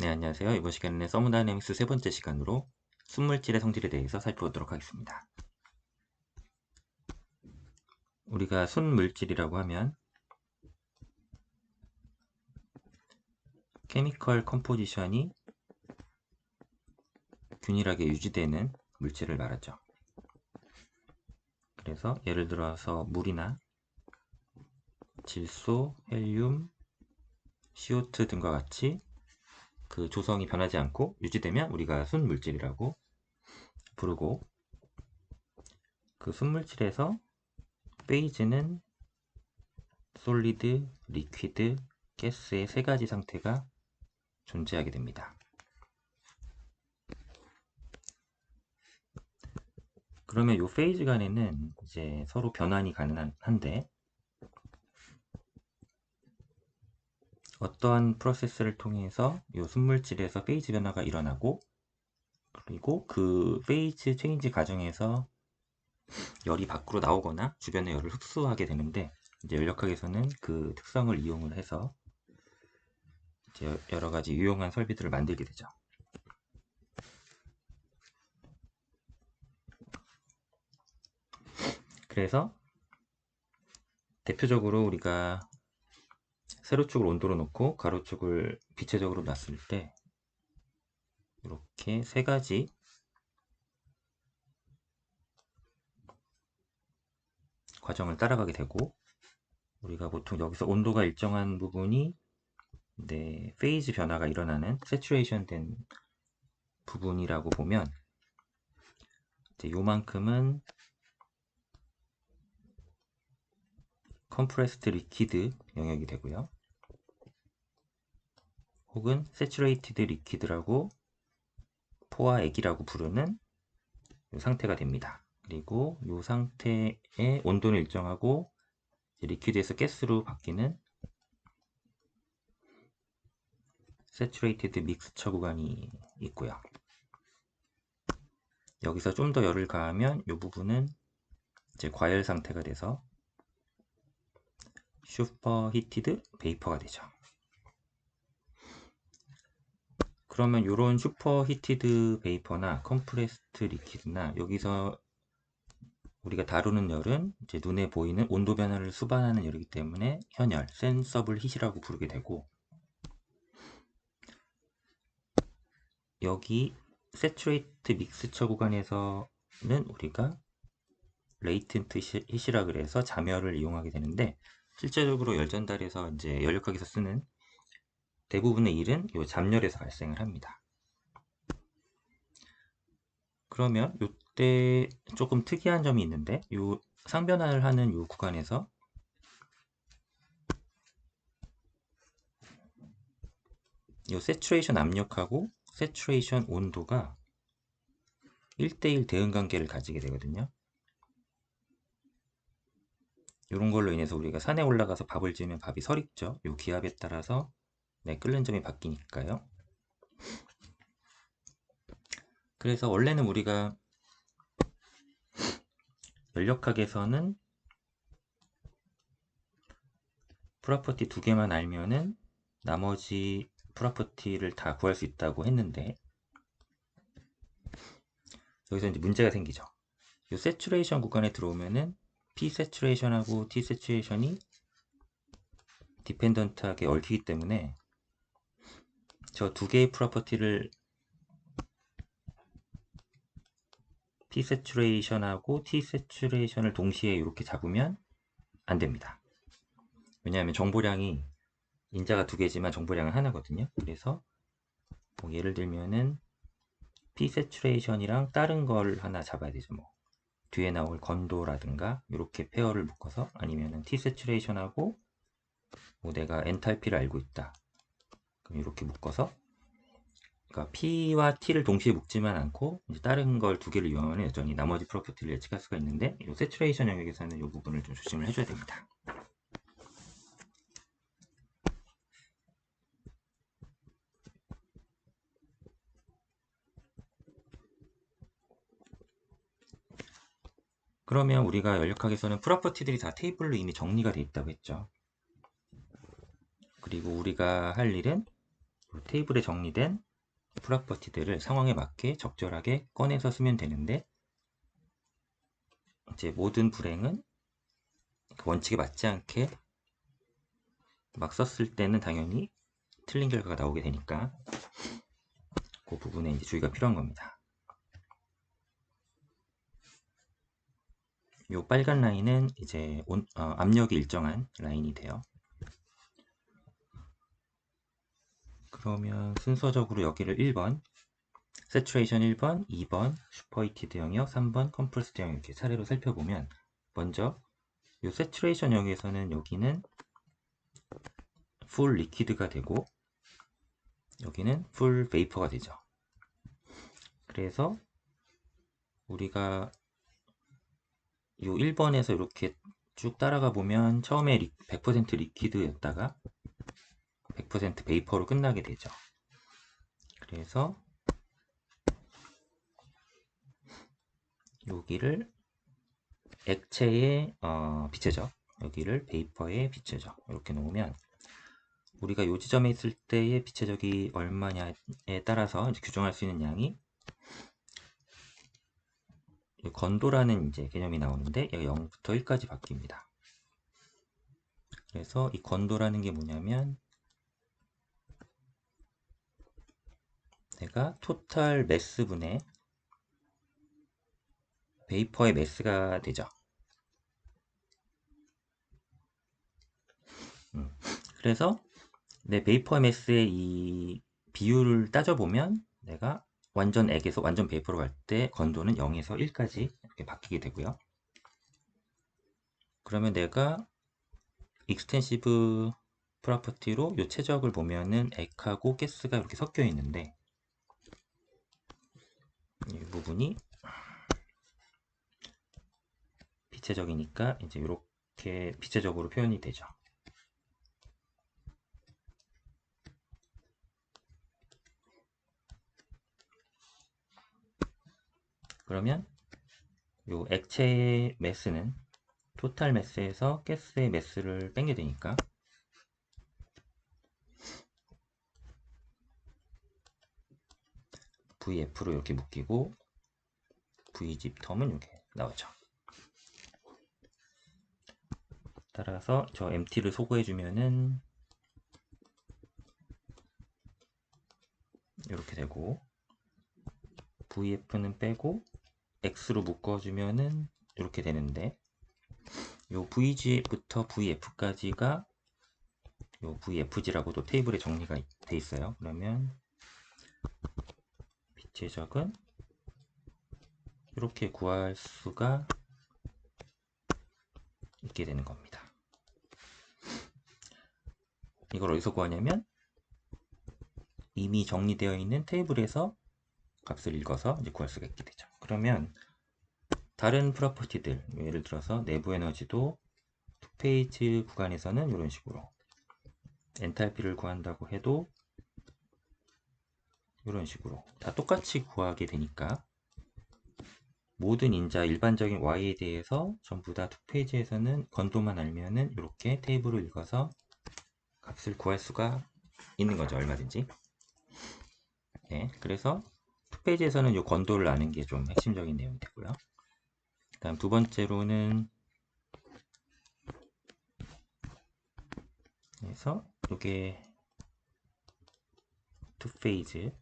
네, 안녕하세요. 이번 시간에는 서머다이내믹스 세 번째 시간으로 순물질의 성질에 대해서 살펴보도록 하겠습니다. 우리가 순물질이라고 하면 케미컬 컴포지션이 균일하게 유지되는 물질을 말하죠. 그래서 예를 들어서 물이나 질소, 헬륨, CO2 등과 같이 그 조성이 변하지 않고 유지되면 우리가 순물질이라고 부르고, 그 순물질에서 페이즈는 솔리드, 리퀴드, 가스의 세 가지 상태가 존재하게 됩니다. 그러면 이 페이즈 간에는 이제 서로 변환이 가능한데, 어떠한 프로세스를 통해서 이 순물질에서 페이즈 변화가 일어나고, 그리고 그 페이즈 체인지 과정에서 열이 밖으로 나오거나 주변의 열을 흡수하게 되는데, 이제 연력학에서는 그 특성을 이용을 해서 이제 여러 가지 유용한 설비들을 만들게 되죠. 그래서 대표적으로 우리가 세로축을 온도로 놓고 가로축을 비체적으로 놨을 때 이렇게 세 가지 과정을 따라가게 되고, 우리가 보통 여기서 온도가 일정한 부분이 페이즈 변화가 일어나는 세츄레이션 된 부분이라고 보면, 이제 요만큼은 컴프레스드 리퀴드 영역이 되고요. 혹은 세츄레이티드 리퀴드라고 포화 액이라고 부르는 이 상태가 됩니다. 그리고 이 상태의 온도는 일정하고 리퀴드에서 가스로 바뀌는 세츄레이티드 믹스처 구간이 있고요. 여기서 좀 더 열을 가하면 이 부분은 이제 과열 상태가 돼서 슈퍼 히티드 베이퍼가 되죠. 그러면 이런 슈퍼 히티드 베이퍼나 컴프레스트 리퀴드나 여기서 우리가 다루는 열은 이제 눈에 보이는 온도 변화를 수반하는 열이기 때문에 현열, 센서블 히트라고 부르게 되고, 여기 세츄레이트 믹스처 구간에서는 우리가 레이텐트 히트라 그래서 잠열을 이용하게 되는데, 실제적으로 열전달에서 이제 연력학에서 쓰는 대부분의 일은 이 잠열에서 발생을 합니다. 그러면 이때 조금 특이한 점이 있는데, 이 상변화를 하는 이 구간에서 이 세츄레이션 압력하고 세츄레이션 온도가 1대1 대응 관계를 가지게 되거든요. 이런 걸로 인해서 우리가 산에 올라가서 밥을 지으면 밥이 설익죠. 이 기압에 따라서 끓는 점이 바뀌니까요. 그래서 원래는 우리가 연력학에서는 프로퍼티 두 개만 알면은 나머지 프로퍼티를 다 구할 수 있다고 했는데, 여기서 이제 문제가 생기죠. 이 세츄레이션 구간에 들어오면은 P 세츄레이션하고 T 세츄레이션이 디펜던트하게 얽히기 때문에 저 두 개의 프로퍼티를 P 세츄레이션하고 T 세츄레이션을 동시에 이렇게 잡으면 안 됩니다. 왜냐하면 정보량이 인자가 두 개지만 정보량은 하나거든요. 그래서 뭐 예를 들면은 P 세츄레이션이랑 다른 걸 하나 잡아야 되죠. 뭐 뒤에 나올 건도라든가 이렇게 페어를 묶어서, 아니면은 T 세츄레이션하고 뭐 내가 엔탈피를 알고 있다. 그럼 이렇게 묶어서, 그러니까 P와 T를 동시에 묶지만 않고 이제 다른 걸 두 개를 이용하면 여전히 나머지 프로퍼티를 예측할 수가 있는데, 이 세츄레이션 영역에서는 이 부분을 좀 조심을 해줘야 됩니다. 그러면 우리가 연력학에서는 프로퍼티들이 다 테이블로 이미 정리가 되어 있다고 했죠. 그리고 우리가 할 일은 테이블에 정리된 프로퍼티들을 상황에 맞게 적절하게 꺼내서 쓰면 되는데, 이제 모든 불행은 그 원칙에 맞지 않게 막 썼을 때는 당연히 틀린 결과가 나오게 되니까 그 부분에 이제 주의가 필요한 겁니다. 이 빨간 라인은 이제 압력이 일정한 라인이 돼요. 그러면 순서적으로 여기를 1번 세츄레이션 1번, 2번 슈퍼히티드 영역, 3번 컴프레스드 영역 이렇게 차례로 살펴보면, 먼저 이 세츄레이션 영역에서는 여기는 풀 리퀴드가 되고 여기는 풀 베이퍼가 되죠. 그래서 우리가 이 1번에서 이렇게 쭉 따라가 보면 처음에 100% 리퀴드였다가 100% 베이퍼로 끝나게 되죠. 그래서 여기를 액체의 빛의 적, 여기를 베이퍼의 빛의 적 이렇게 놓으면, 우리가 요 지점에 있을 때의 빛의 적이 얼마냐에 따라서 이제 규정할 수 있는 양이 건도라는 이제 개념이 나오는데, 얘가 0부터 1까지 바뀝니다. 그래서 이 건도라는 게 뭐냐면, 내가 토탈 매스분의 베이퍼의 매스가 되죠. 그래서 내 베이퍼 매스의 이 비율을 따져보면 내가 완전 액에서 완전 베이퍼로 갈 때 건도는 0에서 1까지 이렇게 바뀌게 되고요. 그러면 내가 익스텐시브 프로퍼티로 이 최적을 보면은 액하고 가스가 이렇게 섞여 있는데, 이 부분이 빛의적이니까 이제 이렇게 빛의적으로 표현이 되죠. 그러면 이 액체의 매스는 토탈 매스에서 가스의 매스를 빼게 되니까 VF로 이렇게 묶이고 V집 텀은 이렇게 나오죠. 따라서 저 MT를 소거해주면은 이렇게 되고, VF는 빼고 X로 묶어주면은 이렇게 되는데, 요 VG부터 VF까지가 요 VFG라고도 테이블에 정리가 돼 있어요. 그러면 빛의 적은 이렇게 구할 수가 있게 되는 겁니다. 이걸 어디서 구하냐면 이미 정리되어 있는 테이블에서 값을 읽어서 이제 구할 수가 있게 되죠. 그러면 다른 프로퍼티들, 예를 들어서 내부 에너지도 투페이지 구간에서는 이런 식으로, 엔탈피를 구한다고 해도 이런 식으로 다 똑같이 구하게 되니까, 모든 인자 일반적인 y에 대해서 전부 다 투페이지에서는 건도만 알면은 이렇게 테이블을 읽어서 값을 구할 수가 있는 거죠, 얼마든지. 네, 그래서 투페이지에서는 이 건도를 아는 게 좀 핵심적인 내용이 되고요. 다음 두 번째로는, 그래서 이게 투페이즈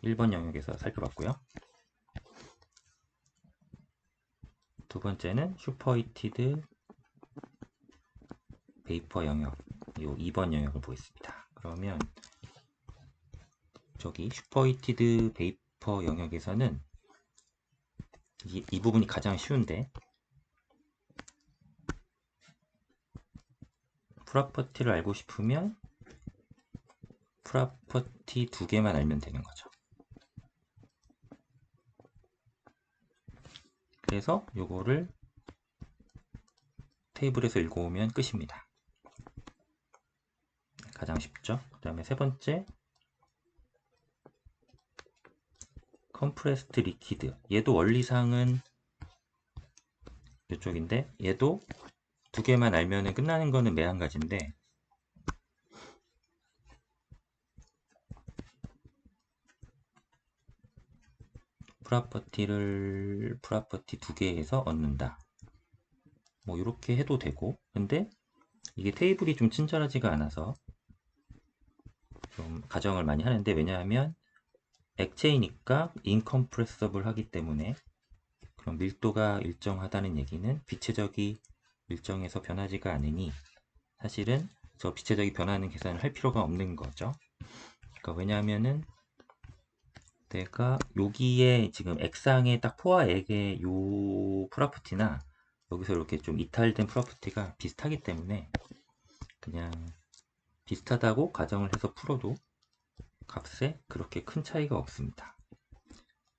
1번 영역에서 살펴봤고요. 두 번째는 슈퍼히티드 베이퍼 영역, 이 2번 영역을 보겠습니다. 그러면 저기 슈퍼히티드 베이퍼 영역에서는 이 부분이 가장 쉬운데, 프로퍼티를 알고 싶으면 프로퍼티 두 개만 알면 되는 거죠. 그래서 요거를 테이블에서 읽어오면 끝입니다. 가장 쉽죠. 그 다음에 세 번째, 컴프레스드 리퀴드. 얘도 원리상은 이쪽인데, 얘도 두 개만 알면 끝나는 거는 매한가지인데, 프로퍼티 두 개에서 얻는다. 뭐 이렇게 해도 되고, 근데 이게 테이블이 좀 친절하지가 않아서 좀 가정을 많이 하는데, 왜냐하면 액체이니까 인컴프레서블 하기 때문에, 그럼 밀도가 일정하다는 얘기는 빛의 적이 일정해서 변하지가 않으니 사실은 저 빛의 적이 변하는 계산을 할 필요가 없는 거죠. 그러니까 왜냐하면은 내가 여기에 지금 액상에 딱 포와 액의 요 프로퍼티나 여기서 이렇게 좀 이탈된 프로퍼티가 비슷하기 때문에 그냥 비슷하다고 가정을 해서 풀어도 값에 그렇게 큰 차이가 없습니다.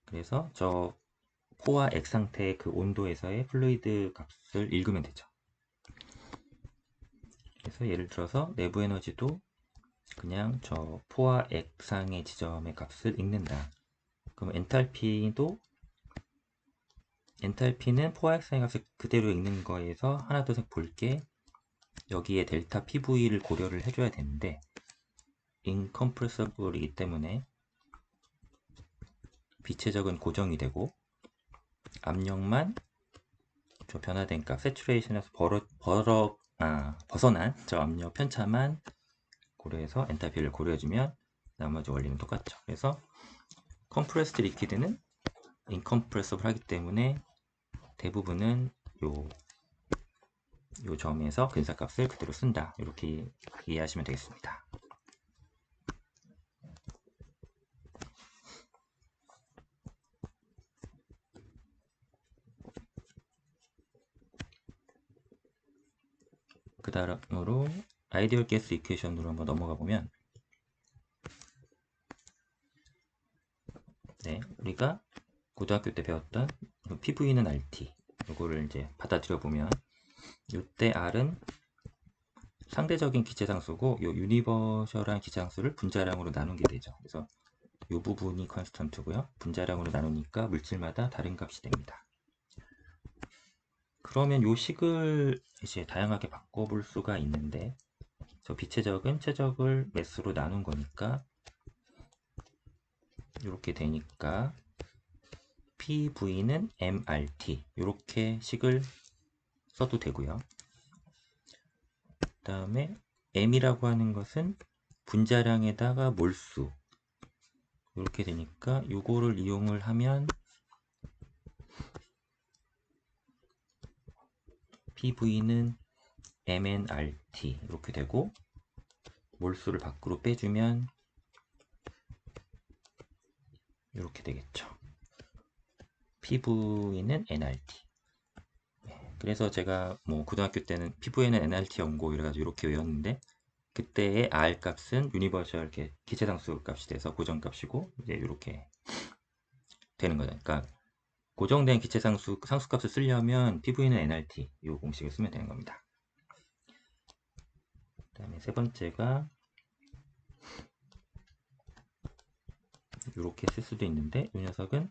그래서 저 포와 액 상태의 그 온도에서의 플루이드 값을 읽으면 되죠. 그래서 예를 들어서 내부 에너지도 그냥 저 포와 액상의 지점의 값을 읽는다. 그럼 엔탈피는 포와 액상의 값을 그대로 읽는 거에서 하나 둘 셋 볼게, 여기에 델타 PV를 고려를 해줘야 되는데 인컴프레서블이기 때문에 빛의 적은 고정이 되고 압력만 저 변화된 값 세츄레이션에서 벗어난 저 압력 편차만 고려해서 엔탈피를 고려해주면 나머지 원리는 똑같죠. 그래서 컴프레스드 리퀴드는 인컴프레서블 하기 때문에 대부분은 요 점에서 근사값을 그대로 쓴다. 이렇게 이해하시면 되겠습니다. 그 다음으로 아이디얼 가스 이퀘이션으로 한번 넘어가 보면, 네, 우리가 고등학교 때 배웠던 PV는 RT, 이거를 이제 받아들여 보면 이때 R은 상대적인 기체상수고 요 유니버셜한 기체상수를 분자량으로 나눈 게 되죠. 그래서 이 부분이 컨스턴트고요. 분자량으로 나누니까 물질마다 다른 값이 됩니다. 그러면 요 식을 이제 다양하게 바꿔볼 수가 있는데, 저 빛의 적은 최적을 매수로 나눈 거니까 이렇게 되니까 PV는 MRT 이렇게 식을 써도 되고요. 그 다음에 M이라고 하는 것은 분자량에다가 몰수 이렇게 되니까 이거를 이용을 하면 PV는 MNRT 이렇게 되고, 몰수를 밖으로 빼주면 이렇게 되겠죠. PV는 NRT. 그래서 제가 뭐 고등학교 때는 PV는 NRT 연고 이래가지고 이렇게 외웠는데, 그때의 R 값은 유니버셜 기체상수 값이 돼서 고정값이고 이제 이렇게 되는 거죠. 그러니까 고정된 기체상수 상수값을 쓰려면 PV는 NRT 이 공식을 쓰면 되는 겁니다. 그 다음에 세 번째가 이렇게 쓸 수도 있는데, 이 녀석은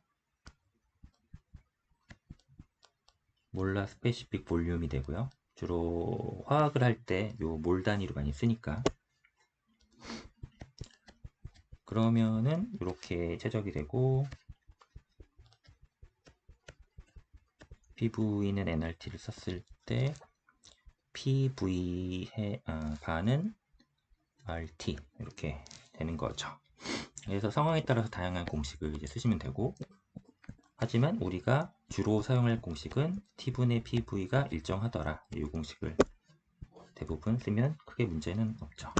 몰라 스페시픽 볼륨이 되고요. 주로 화학을 할 때 요 몰 단위로 많이 쓰니까, 그러면은 이렇게 최적이 되고 PV는 NRT를 썼을 때 PV 반은 RT 이렇게 되는 거죠. 그래서 상황에 따라서 다양한 공식을 이제 쓰시면 되고, 하지만 우리가 주로 사용할 공식은 T분의 PV가 일정하더라, 이 공식을 대부분 쓰면 크게 문제는 없죠.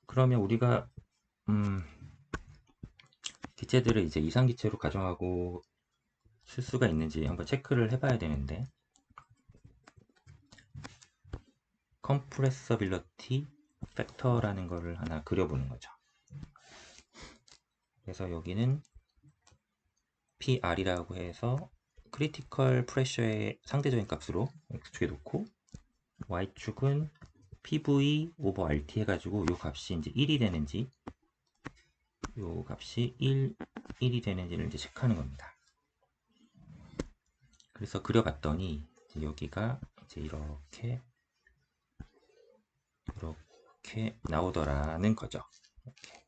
그러면 우리가 기체들을 이제 이상기체로 가정하고 쓸 수가 있는지 한번 체크를 해봐야 되는데, 컴프레서빌리티 팩터라는 거를 하나 그려보는 거죠. 그래서 여기는 PR이라고 해서 크리티컬 프레셔의 상대적인 값으로 X축에 놓고, Y축은 PV 오버 RT 해가지고 요 값이 이제 1이 되는지, 요 값이 1이 되는지를 이제 체크하는 겁니다. 그래서 그려봤더니 여기가 이제 이렇게 이렇게 나오더라는 거죠. 이렇게.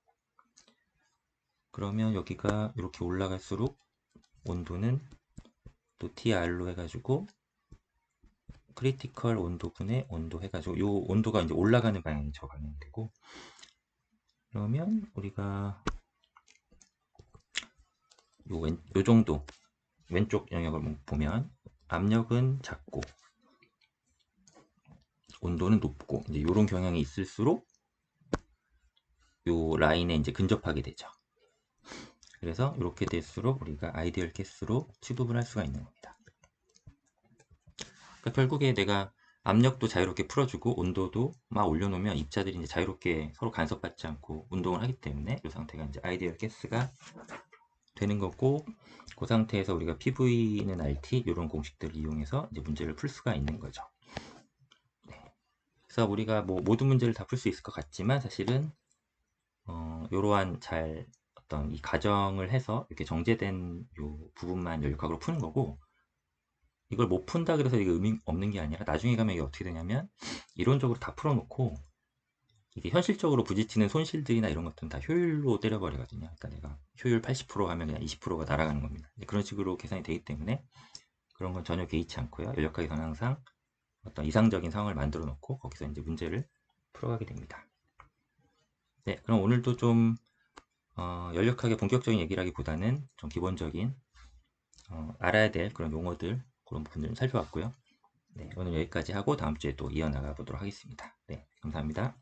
그러면 여기가 이렇게 올라갈수록 온도는 또 TR로 해가지고 크리티컬 온도분의 온도 해가지고 요 온도가 이제 올라가는 방향이 저 방향이 되고, 그러면 우리가 요 정도 왼쪽 영역을 보면 압력은 작고 온도는 높고 이제 이런 경향이 있을수록 요 라인에 이제 근접하게 되죠. 그래서 이렇게 될수록 우리가 아이디얼 가스로 취급을 할 수가 있는 겁니다. 그러니까 결국에 내가 압력도 자유롭게 풀어주고 온도도 막 올려놓으면 입자들이 이제 자유롭게 서로 간섭받지 않고 운동을 하기 때문에 이 상태가 이제 아이디얼 가스가 되는 거고, 그 상태에서 우리가 PV는 RT 이런 공식들을 이용해서 이제 문제를 풀 수가 있는 거죠. 네. 그래서 우리가 뭐 모든 문제를 다 풀 수 있을 것 같지만 사실은 이러한 잘 어떤 이 가정을 해서 이렇게 정제된 요 부분만 연력학으로 푸는 거고, 이걸 못 푼다 그래서 이게 의미 없는 게 아니라 나중에 가면 이게 어떻게 되냐면 이론적으로 다 풀어놓고 이게 현실적으로 부딪히는 손실들이나 이런 것들은 다 효율로 때려버리거든요. 그러니까 내가 효율 80% 하면 그냥 20%가 날아가는 겁니다. 그런 식으로 계산이 되기 때문에 그런 건 전혀 개의치 않고요. 연력학에서는 항상 어떤 이상적인 상황을 만들어 놓고 거기서 이제 문제를 풀어가게 됩니다. 네, 그럼 오늘도 좀 연력학의 본격적인 얘기라기보다는 좀 기본적인 알아야 될 그런 용어들, 그런 부분들을 살펴봤고요. 네, 오늘 여기까지 하고 다음 주에 또 이어나가 보도록 하겠습니다. 네, 감사합니다.